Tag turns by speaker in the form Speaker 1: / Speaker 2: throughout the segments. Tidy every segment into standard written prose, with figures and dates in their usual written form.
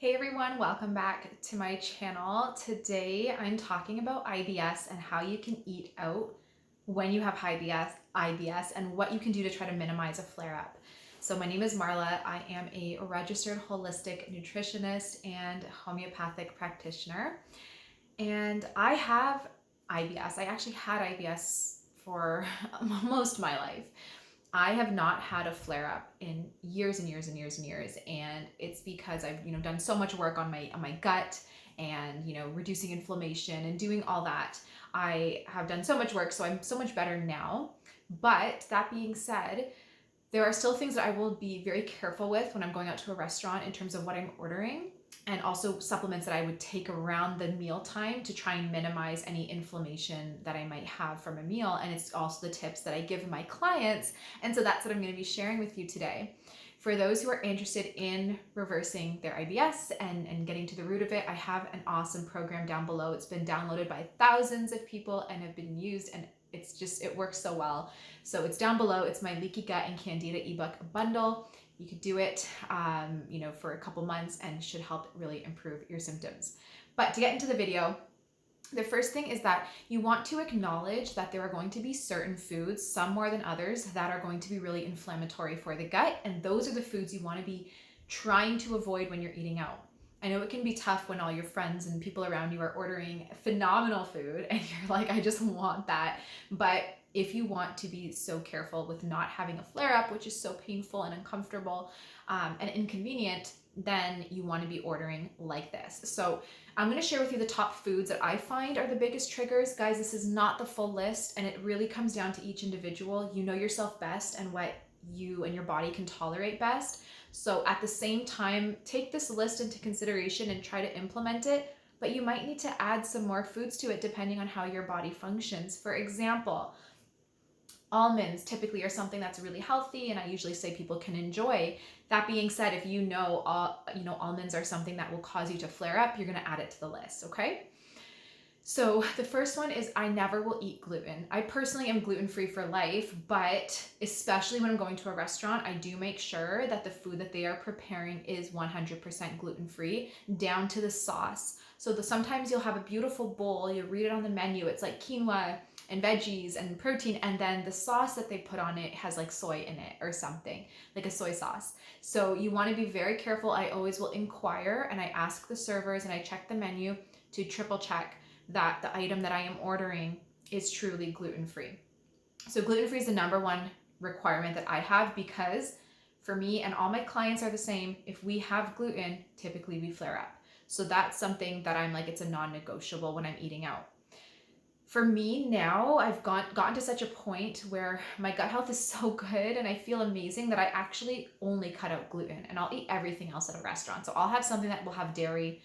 Speaker 1: Hey everyone, welcome back to my channel. Today I'm talking about IBS and how you can eat out when you have IBS and what you can do to try to minimize a flare-up. So my name is Marla. I am a registered holistic nutritionist and homeopathic practitioner. And I have IBS. I actually had IBS for most of my life. I have not had a flare up in years and years and years and years, and it's because I've done so much work on my gut and reducing inflammation and doing all that. I have done so much work, so I'm so much better now. But that being said, there are still things that I will be very careful with when I'm going out to a restaurant in terms of what I'm ordering, and also supplements that I would take around the meal time to try and minimize any inflammation that I might have from a meal. And it's also the tips that I give my clients. And so that's what I'm going to be sharing with you today. For those who are interested in reversing their IBS and getting to the root of it, I have an awesome program down below. It's been downloaded by thousands of people and have been used, and it works so well. So it's down below. It's my Leaky Gut and Candida ebook bundle. You could do it, for a couple months and should help really improve your symptoms. But to get into the video, the first thing is that you want to acknowledge that there are going to be certain foods, some more than others, that are going to be really inflammatory for the gut. And those are the foods you want to be trying to avoid when you're eating out. I know it can be tough when all your friends and people around you are ordering phenomenal food and you're like, I just want that. But if you want to be so careful with not having a flare-up, which is so painful and uncomfortable and inconvenient, then you want to be ordering like this. So I'm going to share with you the top foods that I find are the biggest triggers. Guys, this is not the full list, and it really comes down to each individual. You know yourself best and what you and your body can tolerate best. So at the same time, take this list into consideration and try to implement it, but you might need to add some more foods to it depending on how your body functions. For example, almonds typically are something that's really healthy, and I usually say people can enjoy. That being said, if almonds are something that will cause you to flare up, you're going to add it to the list, okay? So the first one is I never will eat gluten. I personally am gluten-free for life, but especially when I'm going to a restaurant, I do make sure that the food that they are preparing is 100% gluten-free, down to the sauce. So sometimes you'll have a beautiful bowl, you read it on the menu, it's like quinoa and veggies and protein, and then the sauce that they put on it has like soy in it or something, like a soy sauce. So you want to be very careful. I always will inquire and I ask the servers and I check the menu to triple check that the item that I am ordering is truly gluten-free. So gluten-free is the number one requirement that I have, because for me and all my clients are the same. If we have gluten, typically we flare up. So that's something that I'm like, it's a non-negotiable when I'm eating out. For me now, I've gotten to such a point where my gut health is so good and I feel amazing that I actually only cut out gluten, and I'll eat everything else at a restaurant. So I'll have something that will have dairy.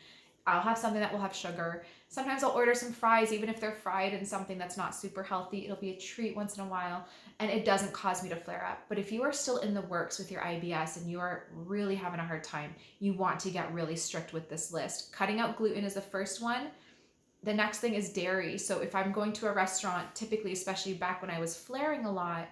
Speaker 1: I'll have something that will have sugar. Sometimes I'll order some fries, even if they're fried in something that's not super healthy. It'll be a treat once in a while, and it doesn't cause me to flare up. But if you are still in the works with your IBS and you are really having a hard time, you want to get really strict with this list. Cutting out gluten is the first one. The next thing is dairy. So if I'm going to a restaurant, typically, especially back when I was flaring a lot,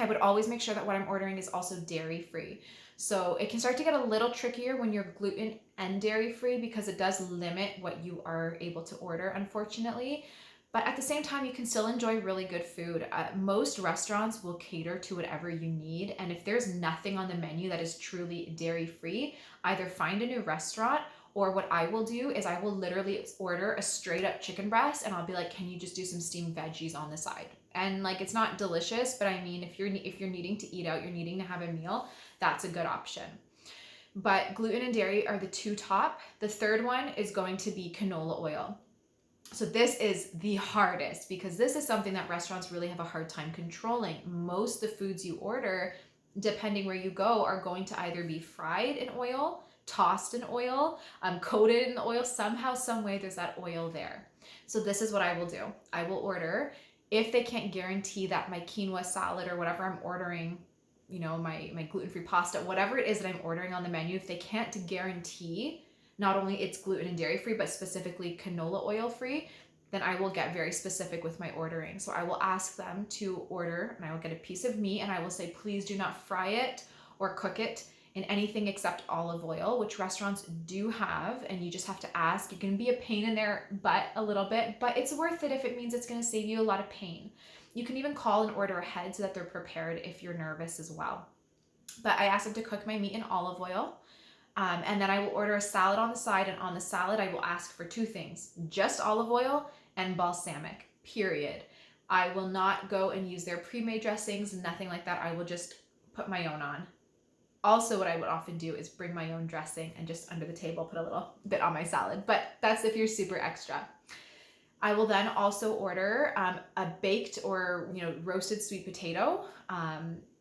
Speaker 1: I would always make sure that what I'm ordering is also dairy-free. So it can start to get a little trickier when you're gluten and dairy-free, because it does limit what you are able to order, unfortunately. But at the same time, you can still enjoy really good food. Most restaurants will cater to whatever you need. And if there's nothing on the menu that is truly dairy-free, either find a new restaurant, or what I will do is I will literally order a straight up chicken breast and I'll be like, can you just do some steamed veggies on the side? And like, it's not delicious, but I mean, if you're needing to eat out, you're needing to have a meal, that's a good option. But gluten and dairy are the two top. The third one is going to be canola oil. So this is the hardest, because this is something that restaurants really have a hard time controlling. Most of the foods you order, depending where you go, are going to either be fried in oil, tossed in oil, coated in oil. Somehow, some way, there's that oil there. So this is what I will do. I will order, if they can't guarantee that my quinoa salad or whatever I'm ordering, my gluten-free pasta, whatever it is that I'm ordering on the menu, if they can't guarantee not only it's gluten and dairy free, but specifically canola oil free, then I will get very specific with my ordering. So I will ask them to order, and I will get a piece of meat, and I will say, please do not fry it or cook it in anything except olive oil, which restaurants do have, and you just have to ask. It can be a pain in their butt a little bit, but it's worth it if it means it's going to save you a lot of pain. You can even call and order ahead so that they're prepared if you're nervous as well. But I asked them to cook my meat in olive oil. And then I will order a salad on the side, and on the salad I will ask for two things: just olive oil and balsamic, period. I will not go and use their pre-made dressings, nothing like that. I will just put my own on. Also, what I would often do is bring my own dressing and just under the table put a little bit on my salad, but that's if you're super extra. I will then also order a baked or roasted sweet potato,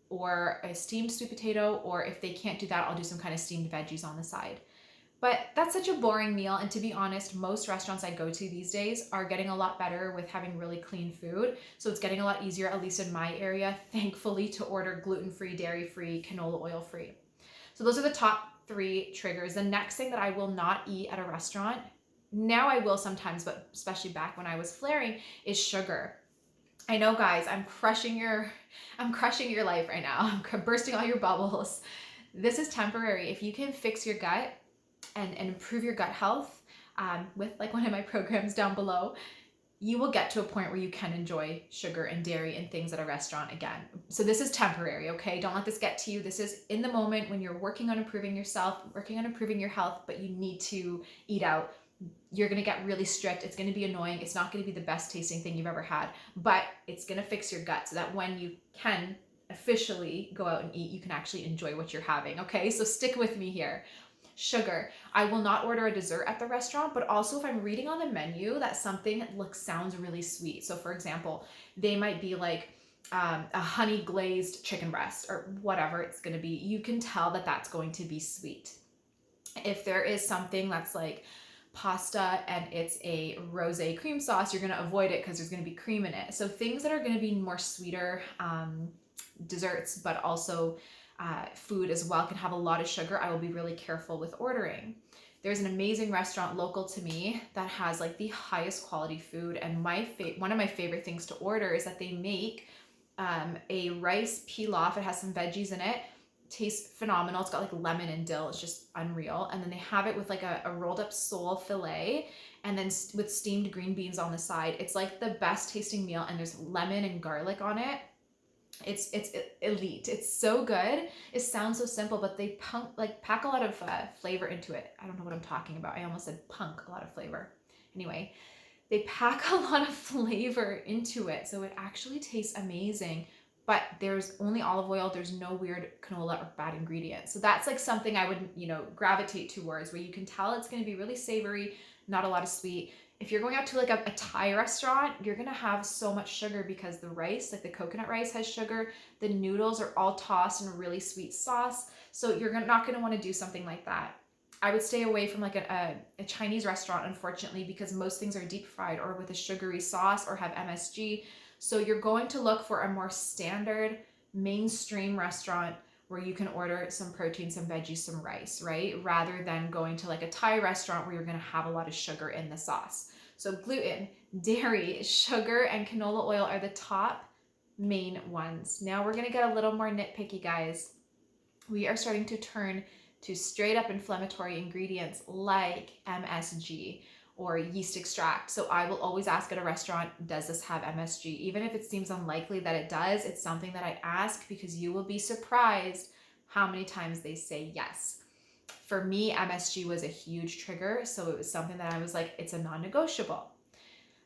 Speaker 1: or a steamed sweet potato, or if they can't do that, I'll do some kind of steamed veggies on the side. But that's such a boring meal, and to be honest, most restaurants I go to these days are getting a lot better with having really clean food, so it's getting a lot easier, at least in my area, thankfully, to order gluten-free, dairy-free, canola oil-free. So those are the top 3 triggers. The next thing that I will not eat at a restaurant, now I will sometimes, but especially back when I was flaring, is sugar. I know, guys, I'm crushing your life right now. I'm bursting all your bubbles. This is temporary. If you can fix your gut and improve your gut health with like one of my programs down below, you will get to a point where you can enjoy sugar and dairy and things at a restaurant again. So this is temporary, okay? Don't let this get to you. This is in the moment when you're working on improving yourself, working on improving your health, but you need to eat out. You're going to get really strict. It's going to be annoying. It's not going to be the best tasting thing you've ever had, but it's going to fix your gut so that when you can officially go out and eat, you can actually enjoy what you're having, okay? So stick with me here. Sugar. I will not order a dessert at the restaurant, but also if I'm reading on the menu that something sounds really sweet. So for example, they might be like a honey glazed chicken breast or whatever it's going to be. You can tell that that's going to be sweet. If there is something that's like pasta and it's a rosé cream sauce, you're going to avoid it because there's going to be cream in it. So things that are going to be more sweeter, desserts, but also food as well, can have a lot of sugar, I will be really careful with ordering. There's an amazing restaurant local to me that has like the highest quality food, and one of my favorite things to order is that they make a rice pilaf. It has some veggies in it. Tastes phenomenal. It's got like lemon and dill. It's just unreal. And then they have it with like a rolled up sole fillet, and then with steamed green beans on the side. It's like the best tasting meal, and there's lemon and garlic on it. It's elite. It's so good. It sounds so simple, but they pack a lot of flavor into it. I don't know what I'm talking about. I almost said punk, a lot of flavor. Anyway, they pack a lot of flavor into it, so it actually tastes amazing. But there's only olive oil. There's no weird canola or bad ingredients. So that's like something I would, gravitate towards, where you can tell it's going to be really savory, not a lot of sweet. If you're going out to like a Thai restaurant, you're going to have so much sugar because the rice, like the coconut rice, has sugar. The noodles are all tossed in a really sweet sauce. So you're not going to want to do something like that. I would stay away from like a Chinese restaurant, unfortunately, because most things are deep fried or with a sugary sauce or have MSG. So you're going to look for a more standard mainstream restaurant where you can order some protein, some veggies, some rice, right? Rather than going to like a Thai restaurant where you're going to have a lot of sugar in the sauce. So gluten, dairy, sugar, and canola oil are the top main ones. Now we're going to get a little more nitpicky, guys. We are starting to turn to straight up inflammatory ingredients like MSG or yeast extract. So I will always ask at a restaurant, does this have MSG? Even if it seems unlikely that it does, it's something that I ask because you will be surprised how many times they say yes. For me, MSG was a huge trigger, so it was something that I was like, it's a non-negotiable.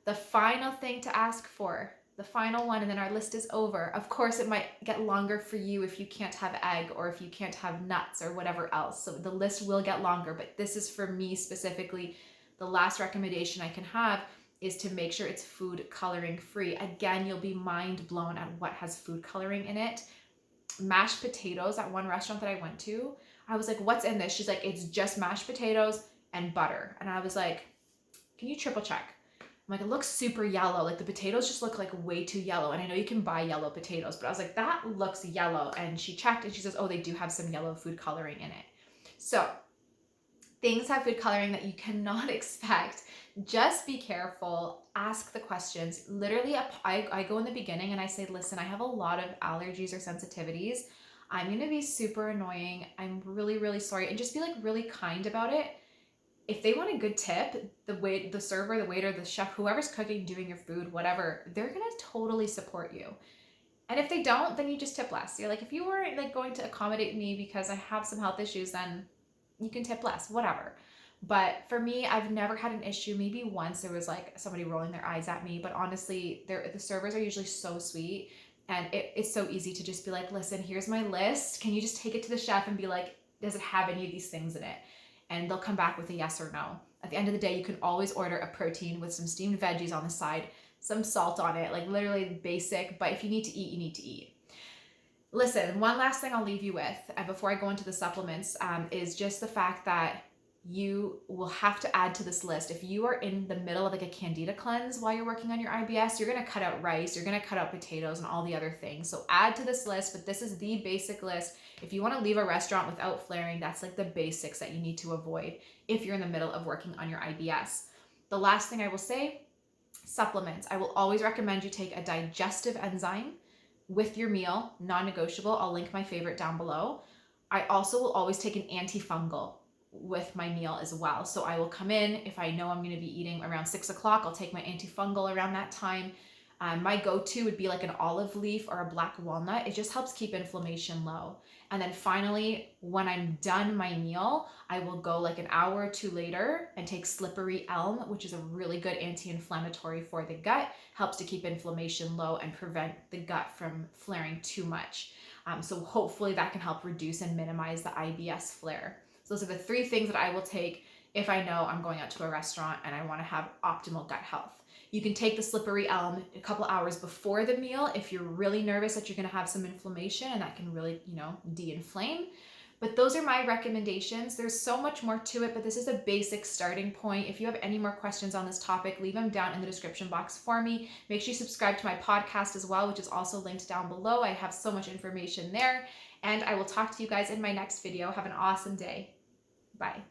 Speaker 1: The final thing to ask for, the final one, and then our list is over. Of course, it might get longer for you if you can't have egg or if you can't have nuts or whatever else. So the list will get longer, but this is for me specifically. The last recommendation I can have is to make sure it's food coloring free. Again, you'll be mind blown at what has food coloring in it. Mashed potatoes at one restaurant that I went to, I was like, what's in this? She's like, it's just mashed potatoes and butter. And I was like, can you triple check? I'm like, it looks super yellow. Like the potatoes just look like way too yellow. And I know you can buy yellow potatoes, but I was like, that looks yellow. And she checked and she says, oh, they do have some yellow food coloring in it. So things have food coloring that you cannot expect. Just be careful. Ask the questions. Literally, I go in the beginning and I say, listen, I have a lot of allergies or sensitivities. I'm going to be super annoying. I'm really, really sorry. And just be like really kind about it. If they want a good tip, the server, the waiter, the chef, whoever's cooking, doing your food, whatever, they're going to totally support you. And if they don't, then you just tip less. You're like, if you weren't like going to accommodate me because I have some health issues, then you can tip less, whatever. But for me, I've never had an issue. Maybe once there was like somebody rolling their eyes at me, but honestly, the servers are usually so sweet. And it's so easy to just be like, listen, here's my list. Can you just take it to the chef and be like, does it have any of these things in it? And they'll come back with a yes or no. At the end of the day, you can always order a protein with some steamed veggies on the side, some salt on it, like literally basic. But if you need to eat, you need to eat. Listen, one last thing I'll leave you with before I go into the supplements is just the fact that you will have to add to this list. If you are in the middle of like a candida cleanse while you're working on your IBS, you're going to cut out rice, you're going to cut out potatoes and all the other things. So add to this list, but this is the basic list. If you want to leave a restaurant without flaring, that's like the basics that you need to avoid if you're in the middle of working on your IBS. The last thing I will say, supplements. I will always recommend you take a digestive enzyme with your meal, non-negotiable. I'll link my favorite down below. I also will always take an antifungal with my meal as well. So I will come in, if I know I'm going to be eating around 6 o'clock, I'll take my antifungal around that time. My go-to would be like an olive leaf or a black walnut. It just helps keep inflammation low. And then finally, when I'm done my meal, I will go like an hour or two later and take slippery elm, which is a really good anti-inflammatory for the gut, helps to keep inflammation low and prevent the gut from flaring too much. So hopefully that can help reduce and minimize the IBS flare. So those are the 3 things that I will take if I know I'm going out to a restaurant and I want to have optimal gut health. You can take the slippery elm a couple hours before the meal if you're really nervous that you're going to have some inflammation, and that can really, de-inflame. But those are my recommendations. There's so much more to it, but this is a basic starting point. If you have any more questions on this topic, leave them down in the description box for me. Make sure you subscribe to my podcast as well, which is also linked down below. I have so much information there, and I will talk to you guys in my next video. Have an awesome day. Bye.